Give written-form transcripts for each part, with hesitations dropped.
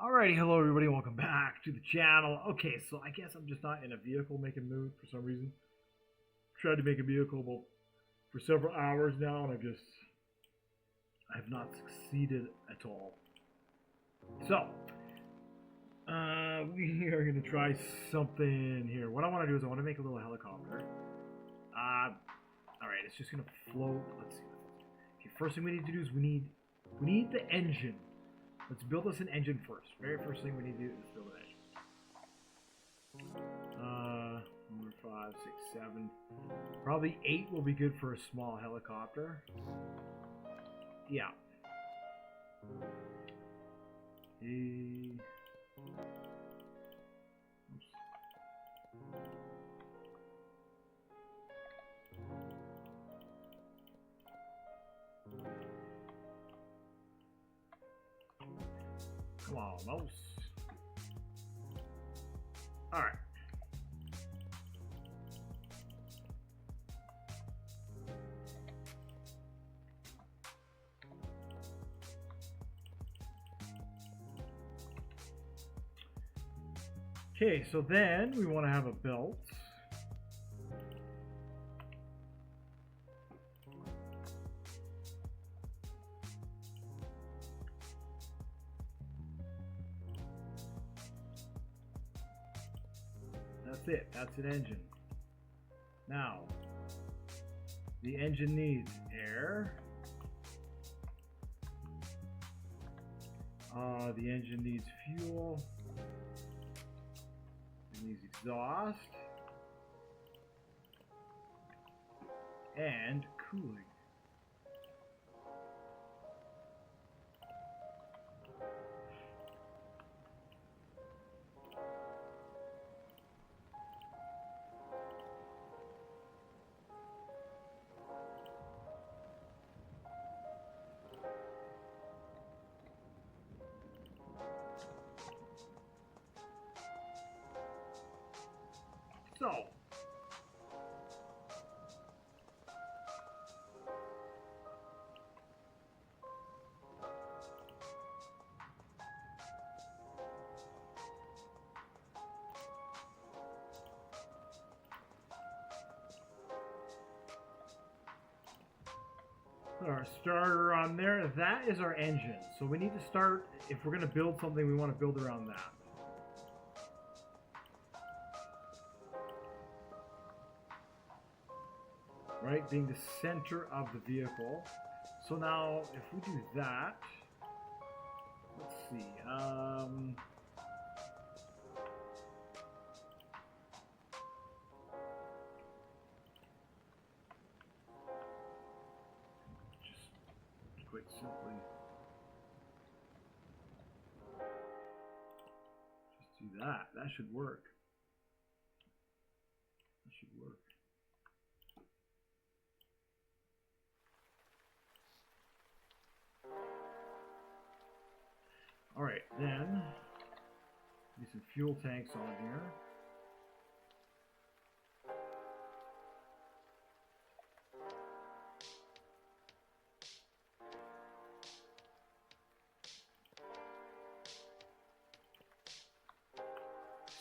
Alrighty, hello everybody, welcome back to the channel. Okay, so I guess I'm just not in a vehicle making move for some reason. Tried to make a vehicle for several hours now, and I have not succeeded at all. So, we are going to try something here. What I want to do is I want to make a little helicopter. Alright, it's just going to float. Let's see. Okay, first thing we need to do is we need the engine. Let's build us an engine first. Very first thing we need to do is build an engine. Number 5, 6, 7. Probably 8 will be good for a small helicopter. Yeah. Oops. Come on, mouse. Alright. Okay, so then we want to have a belt. That's it. That's an engine. Now, the engine needs air. The engine needs fuel. It needs exhaust. And cooling. So, put our starter on there. That is our engine. So we need to start, if we're going to build something, we want to build around that. Right, being the center of the vehicle. So now, if we do that, let's see. Just quite simply, just do that. That should work. That should work. Alright, then, need some fuel tanks on here.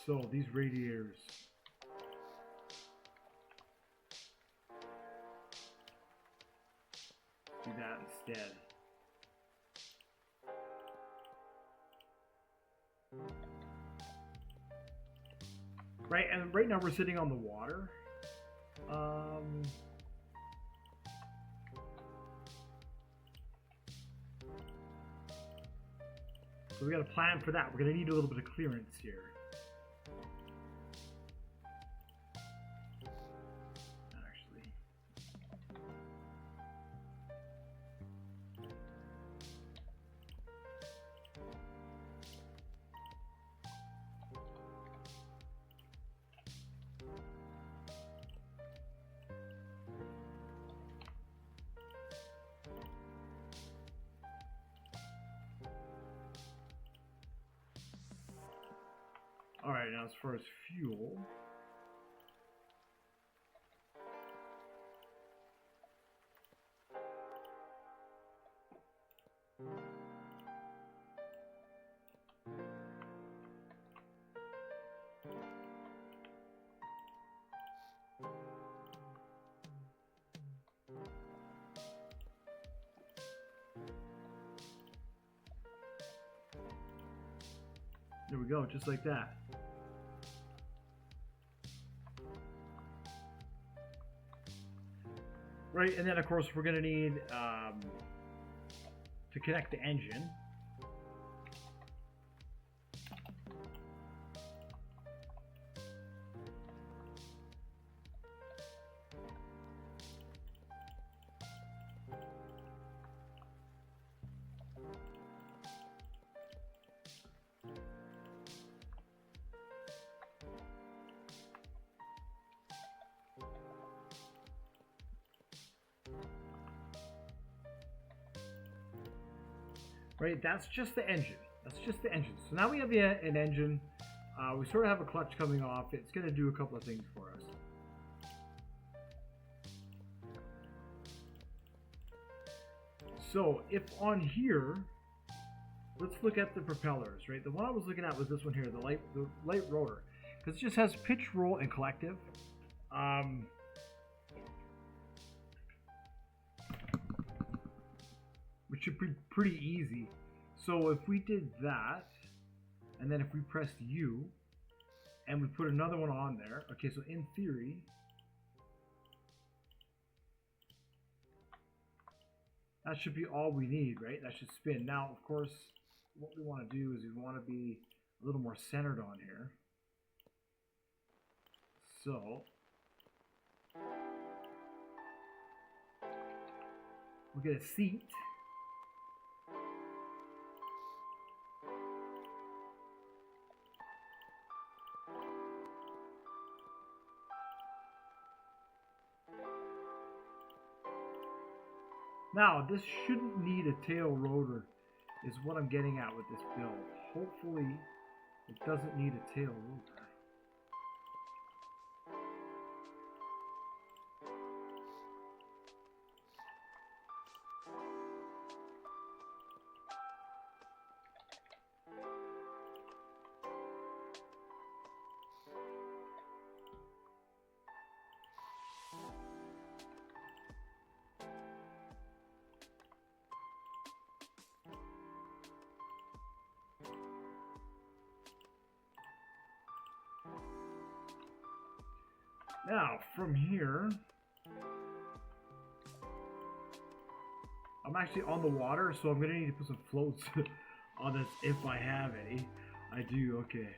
So, these radiators. Do that instead. Right, and right now we're sitting on the water. So we got to plan for that. We're going to need a little bit of clearance here. Alright, now as far as fuel. There we go, just like that. Right, and then of course we're going to need to connect the engine. Right, that's just the engine. That's just the engine. So now we have an engine. We sort of have a clutch coming off. It's going to do a couple of things for us. So if on here, let's look at the propellers, right? The one I was looking at was this one here, the light rotor, because it just has pitch, roll, and collective. Which should be pretty easy. So if we did that, and then if we pressed U, and we put another one on there, okay, so in theory, that should be all we need, right? That should spin. Now, of course, what we want to do is we want to be a little more centered on here. So, we'll get a seat. Now, this shouldn't need a tail rotor, is what I'm getting at with this build. Hopefully, it doesn't need a tail rotor. Now, from here, I'm actually on the water, so I'm going to need to put some floats on this if I have any. I do, okay.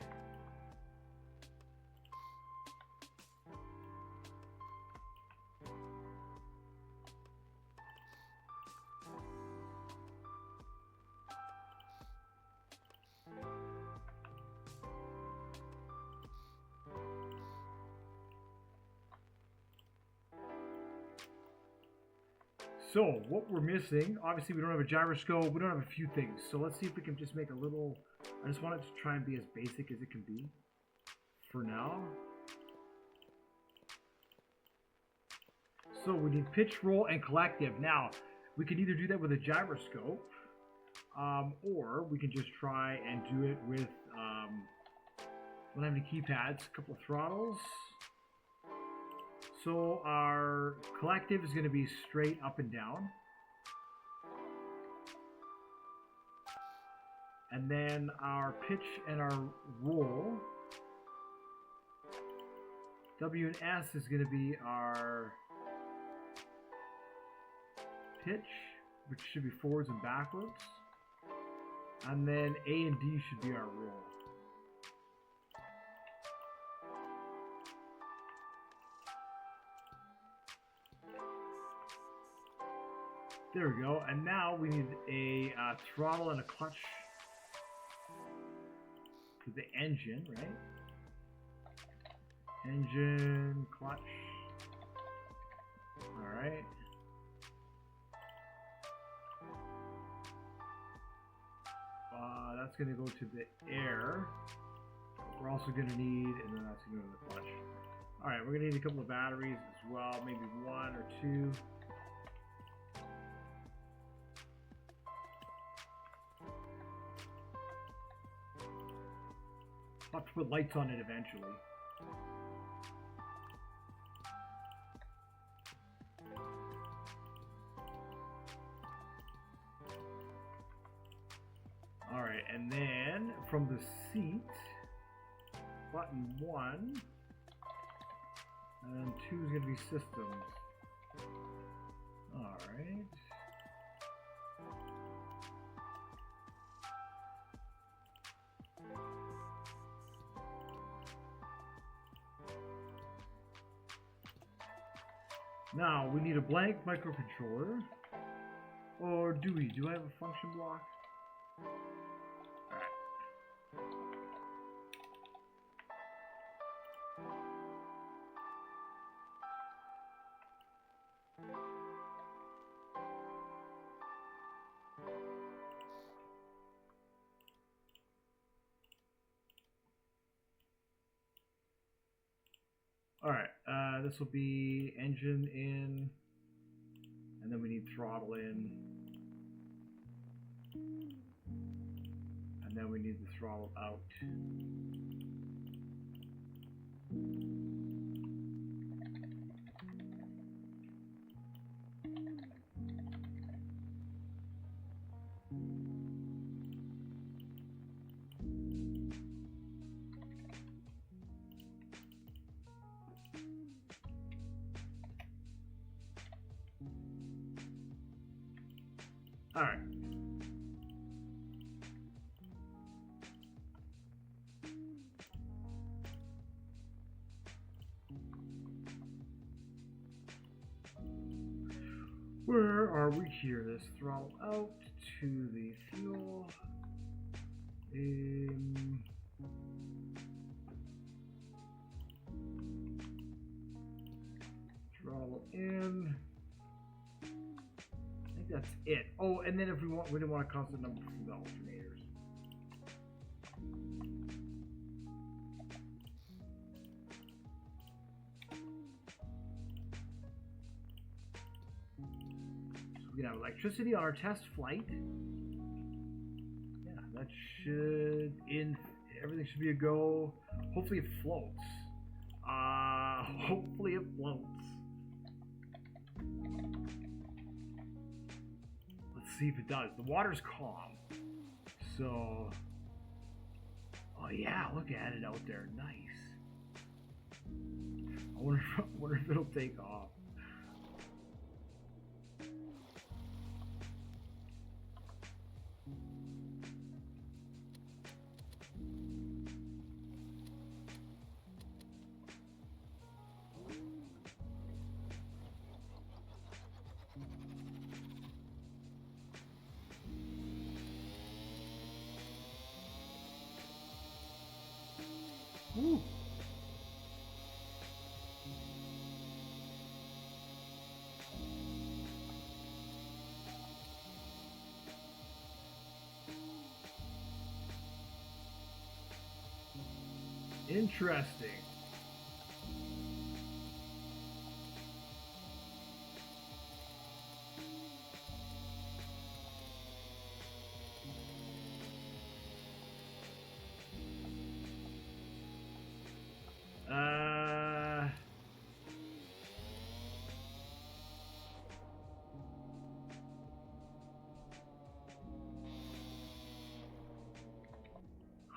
So, what we're missing, obviously we don't have a gyroscope, we don't have a few things. So let's see if we can just make a little, I just want it to try and be as basic as it can be for now. So we need pitch, roll, and collective. Now, we can either do that with a gyroscope, or we can just try and do it with, we don't have any keypads, a couple of throttles. So our collective is going to be straight up and down. And then our pitch and our roll, W and S is going to be our pitch, which should be forwards and backwards. And then A and D should be our roll. There we go. And now we need a throttle and a clutch for the engine, right? Engine, clutch. All right. That's going to go to the air. We're also going to need, and then that's going to go to the clutch. All right, we're going to need a couple of batteries as well, maybe one or two. I'll have to put lights on it eventually. Alright, and then from the seat. Button 1. And 2 is going to be systems. Alright. Now, we need a blank microcontroller. Or do we? Do I have a function block? Alright. Alright, this will be engine in, and then we need throttle in, and then we need the throttle out. All right. Where are we here? This throttle out to the fuel. Throttle in. I think that's it. Oh, and then if we want, we don't want a constant number for the alternators. So we can have electricity on our test flight. Yeah, that should everything should be a go. Hopefully it floats. Hopefully it floats. See if it does. The water's calm, so oh yeah, look at it out there, nice. I wonder if it'll take off. Woo. Interesting.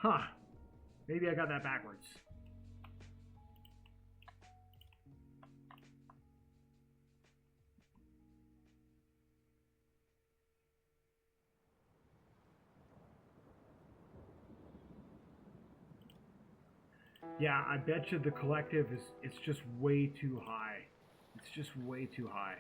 Huh. Maybe I got that backwards. Yeah, I bet you the collective it's just way too high. It's just way too high.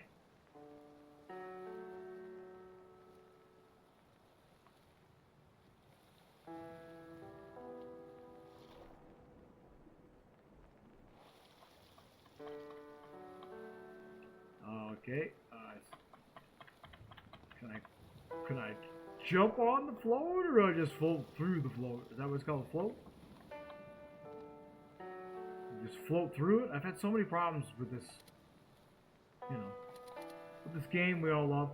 Okay. Can I jump on the float, or do I just float through the float? Is that what it's called, a float? Just float through it? I've had so many problems with this, you know, with this game we all love.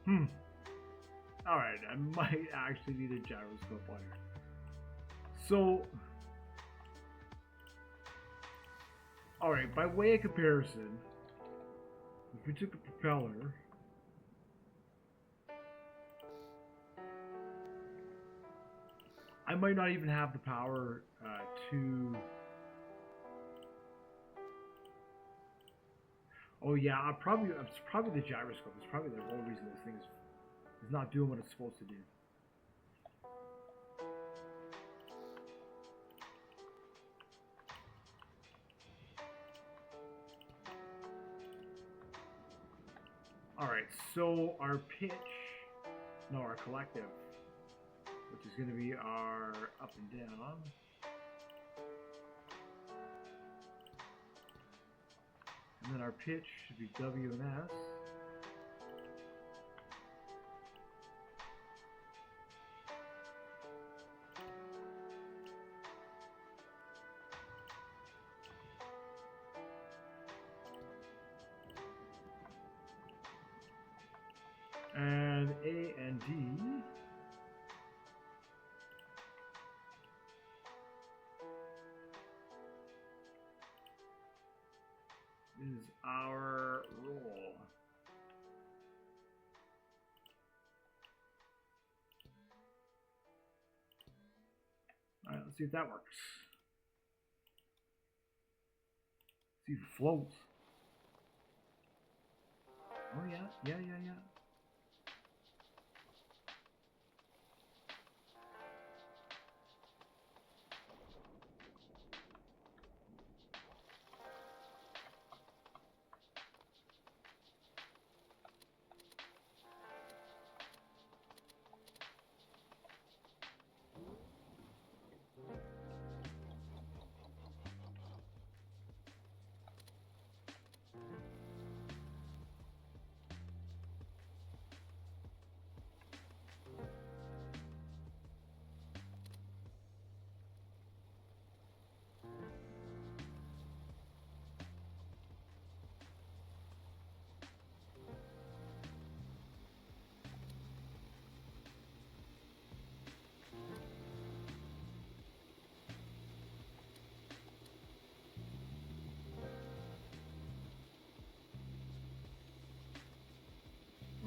Hmm. Alright, I might actually need a gyroscope on here. So, alright, by way of comparison, if we took a propeller, I might not even have the power to... Oh yeah, it's probably the gyroscope. It's probably the whole reason this thing is not doing what it's supposed to do. Alright, so our pitch, no, our collective, which is going to be our up and down. And then our pitch should be W and S. And A and D is our roll. Alright, let's see if that works. See if it floats. Oh yeah.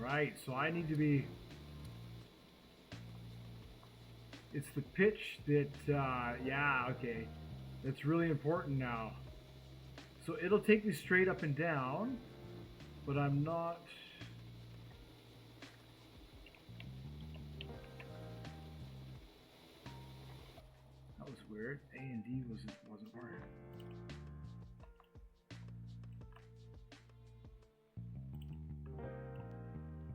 Right, so I need to be... It's the pitch that, yeah, okay. That's really important now. So it'll take me straight up and down, but I'm not... That was weird. A and D wasn't working.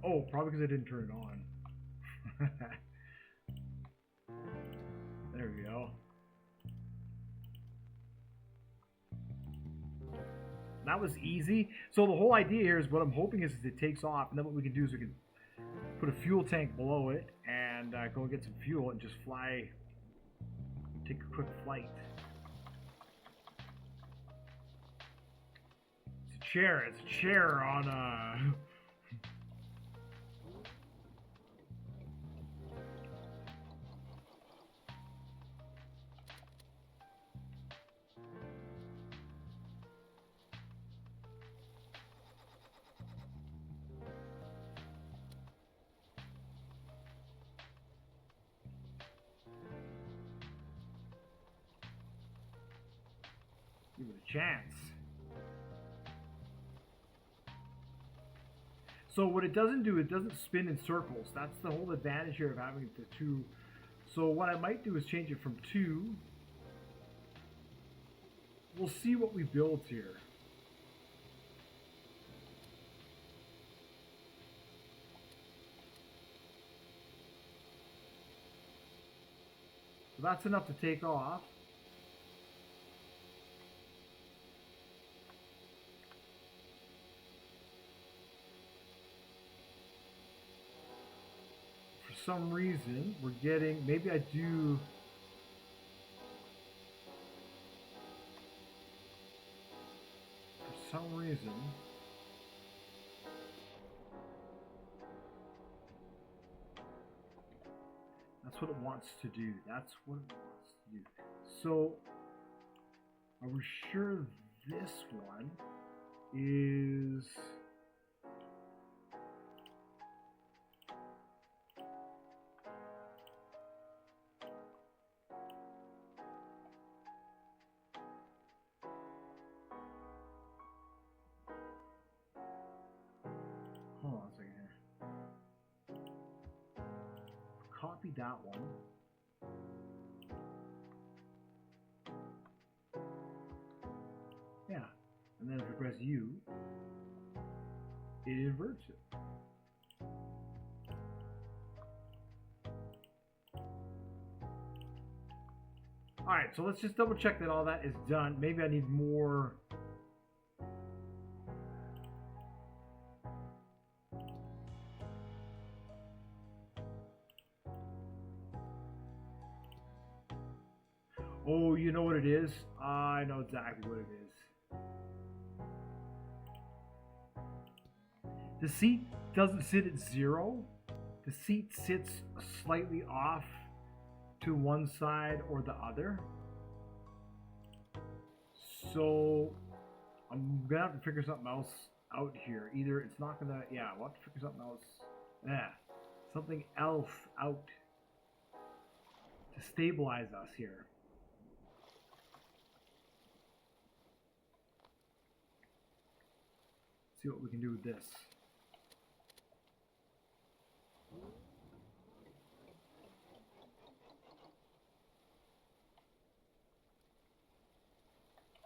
Oh, probably because I didn't turn it on. There we go. That was easy. So the whole idea here is what I'm hoping is it takes off, and then what we can do is we can put a fuel tank below it and go and get some fuel and just fly, take a quick flight. It's a chair on a... Give it a chance. So what it doesn't do, it doesn't spin in circles. That's the whole advantage here of having the two. So what I might do is change it from 2. We'll see what we build here. So that's enough to take off. For some reason, we're getting, maybe I do, for some reason, what it wants to do. That's what it wants to do. So, are we sure this one is... Hold on a second here. Copy that one. Yeah. And then if we press U, it inverts it. Alright, so let's just double check that all that is done. Maybe I need more. Oh, you know what it is? I know exactly what it is. The seat doesn't sit at 0. The seat sits slightly off to one side or the other. So I'm gonna have to figure something else out here. Either it's not gonna, yeah, we'll have to figure something else. Yeah, something else out to stabilize us here. See what we can do with this.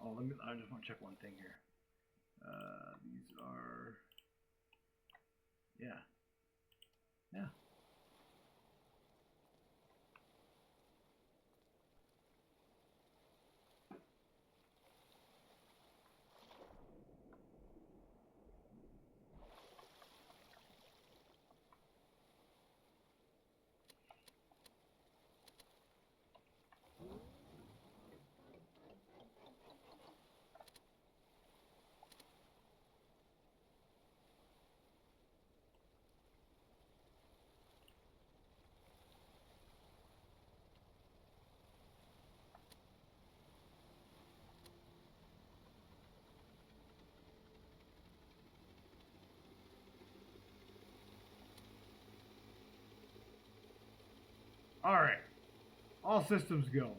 Oh, I just want to check one thing here. These are, yeah. All right, all systems go.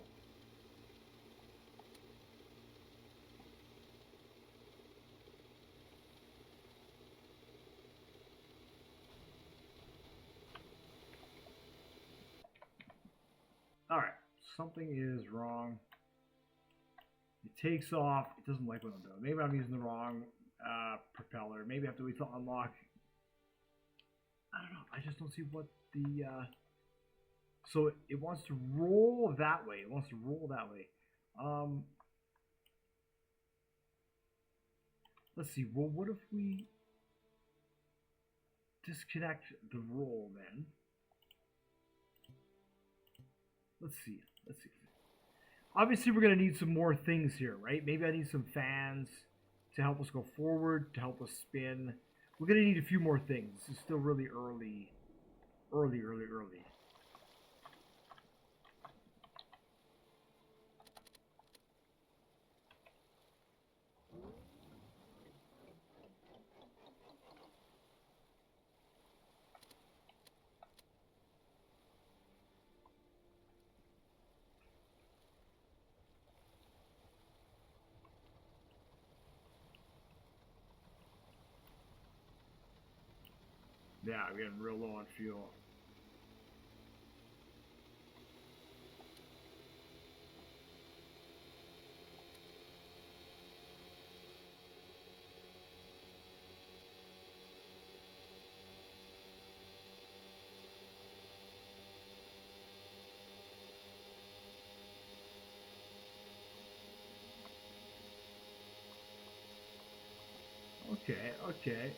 All right, something is wrong. It takes off. It doesn't like what I'm doing. Maybe I'm using the wrong propeller. Maybe I have to wait till unlock. I don't know. I just don't see what the... So it wants to roll that way. It wants to roll that way. Let's see. Well, what if we disconnect the roll then? Let's see. Let's see. Obviously, we're going to need some more things here, right? Maybe I need some fans to help us go forward, to help us spin. We're going to need a few more things. This is still really early. Early. Yeah, we're getting real low on fuel. Okay.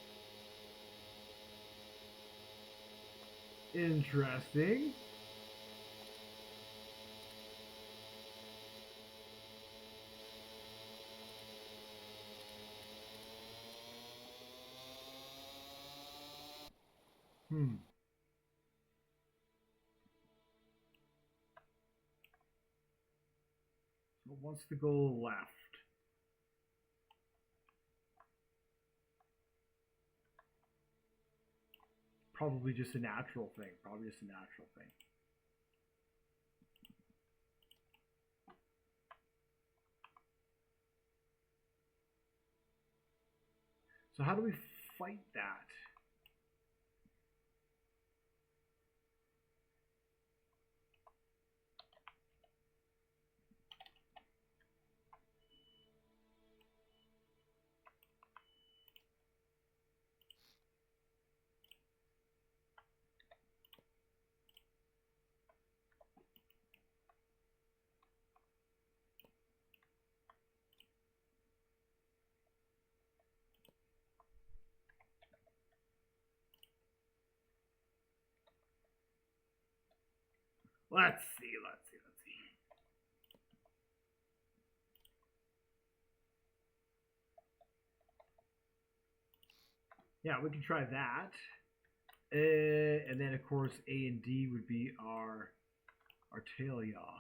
Interesting. wants to go left. Probably just a natural thing. Probably just a natural thing. So how do we fight that? Let's see. Yeah, we can try that. And then, of course, A and D would be our tail yaw.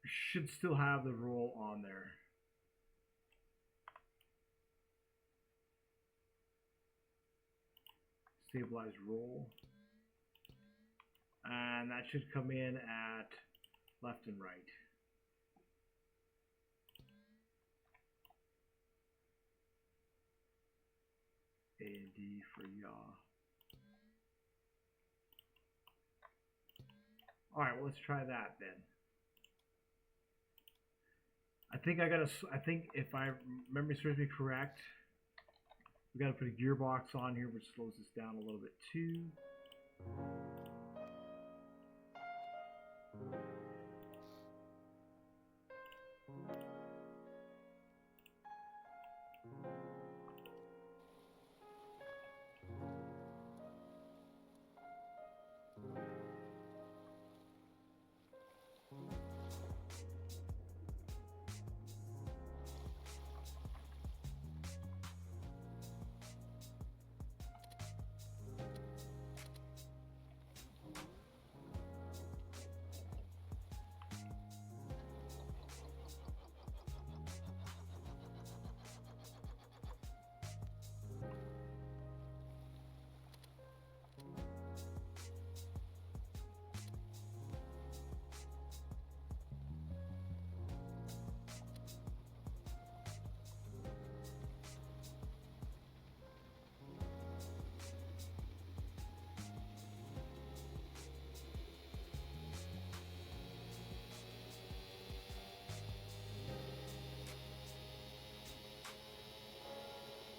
We should still have the roll on there. Stabilize roll. And that should come in at left and right. A and D for yaw. Alright, well, let's try that then. I think if I memory serves me correct, we gotta put a gearbox on here, which slows this down a little bit too.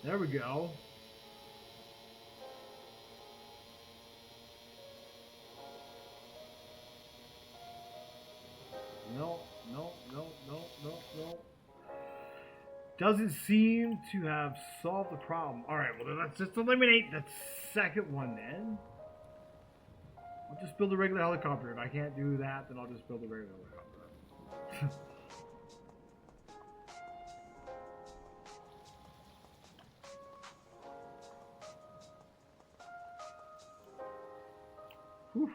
There we go. No. Doesn't seem to have solved the problem. Alright, well then let's just eliminate the second one then. I'll just build a regular helicopter. If I can't do that, then I'll just build a regular helicopter. Whew.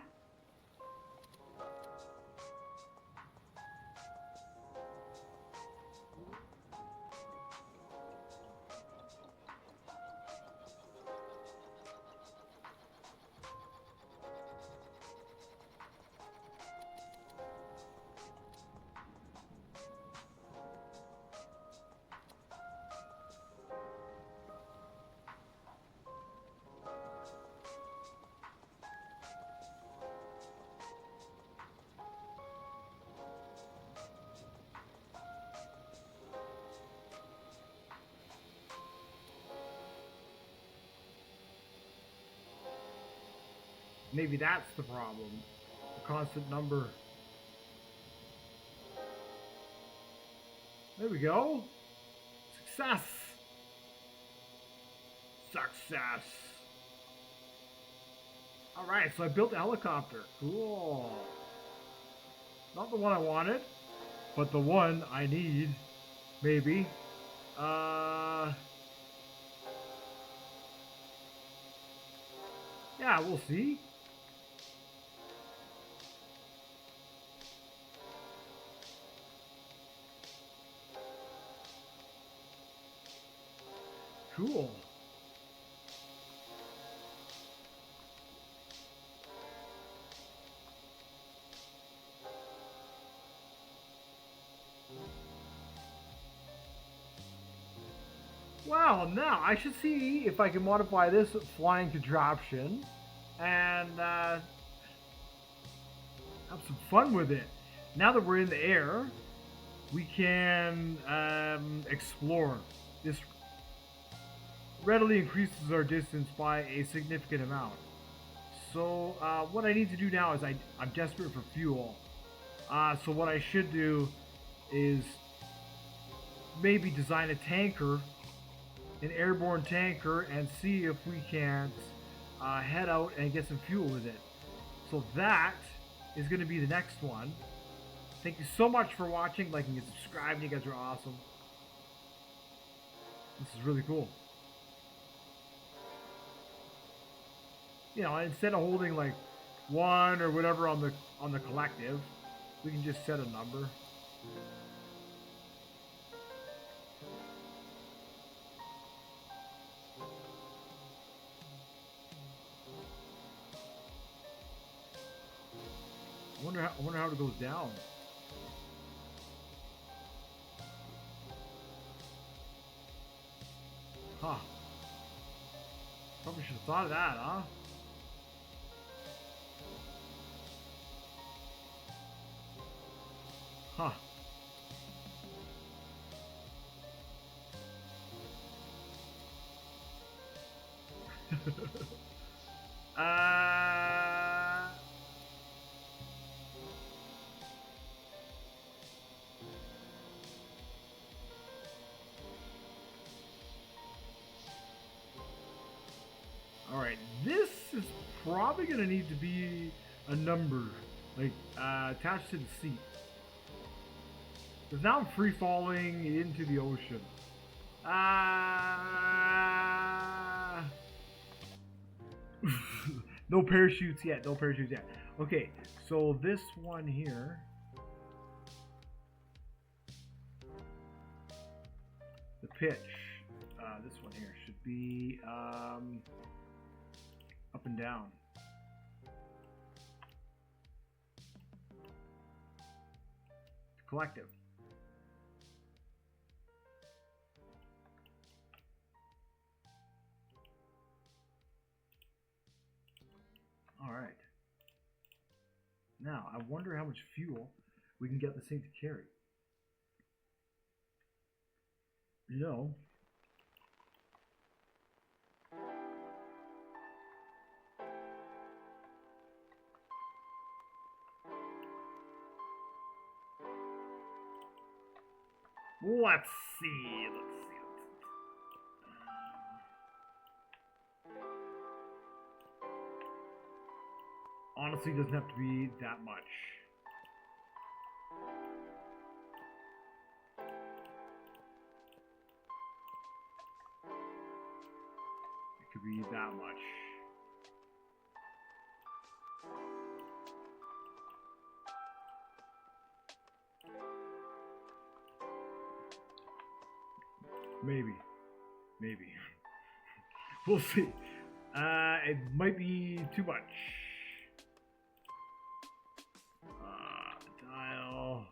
Maybe that's the problem. The constant number. There we go. Success. Success. Alright, so I built a helicopter. Cool. Not the one I wanted. But the one I need, maybe, yeah, we'll see. Cool. Well, now I should see if I can modify this flying contraption and have some fun with it. Now that we're in the air, we can explore. This readily increases our distance by a significant amount. So what I need to do now is I'm desperate for fuel. So what I should do is maybe design a tanker, an airborne tanker, and see if we can't head out and get some fuel with it. So that is going to be the next one. Thank you so much for watching. Like and subscribe. You guys are awesome. This is really cool. You know, instead of holding like 1 or whatever on the collective, we can just set a number. I wonder how it goes down. Huh. Probably should have thought of that, huh? Huh. Alright, this is probably going to need to be a number, like, attached to the seat. Because now I'm free falling into the ocean. No parachutes yet, no parachutes yet. Okay, so this one here. The pitch, this one here should be up and down. Collective. All right. Now, I wonder how much fuel we can get this thing to carry. You know, let's see. Honestly, it doesn't have to be that much. It could be that much. Maybe. We'll see. It might be too much. Dial.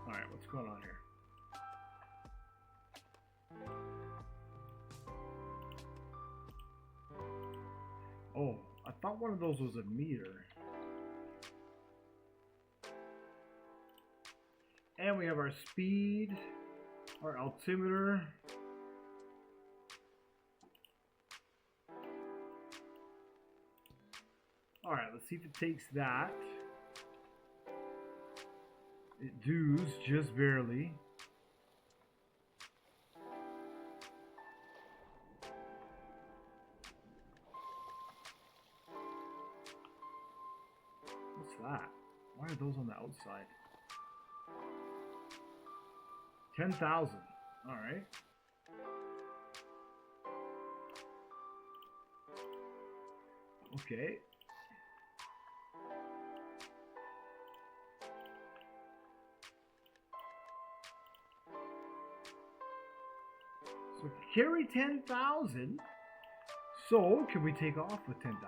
Alright, what's going on here? Oh, I thought one of those was a meter. And we have our speed, our altimeter, Alright, let's see if it takes that. It does, just barely. What's that? Why are those on the outside? 10,000. Alright. Okay. So carry 10,000. So can we take off with 10,000?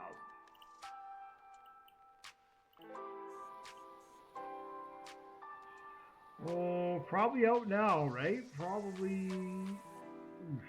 Oh, probably out now, right? Probably. Oof.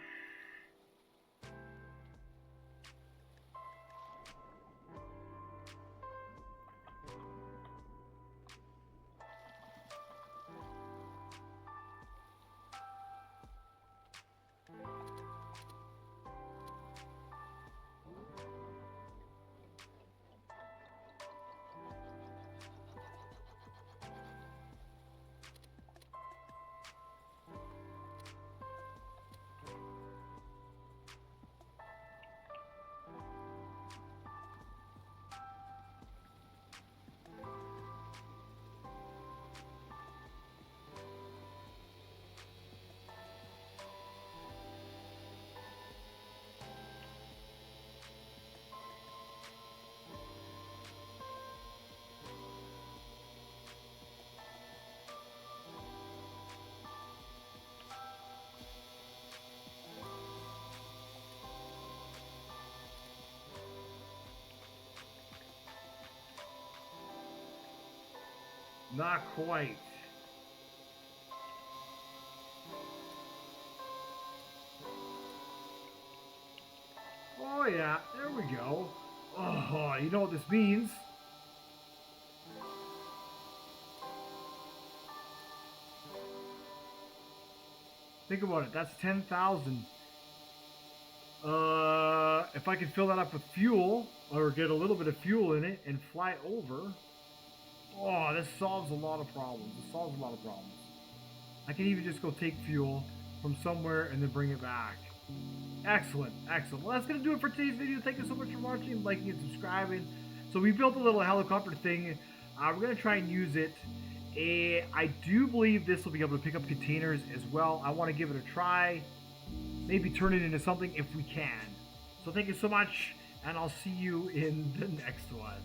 Not quite. Oh yeah, there we go. Oh, you know what this means? Think about it. That's 10,000. If I can fill that up with fuel, or get a little bit of fuel in it, and fly over. Oh, this solves a lot of problems. This solves a lot of problems. I can even just go take fuel from somewhere and then bring it back. Excellent, excellent. Well, that's going to do it for today's video. Thank you so much for watching, liking, and subscribing. So we built a little helicopter thing. We're going to try and use it. I do believe this will be able to pick up containers as well. I want to give it a try. Maybe turn it into something if we can. So thank you so much, and I'll see you in the next one.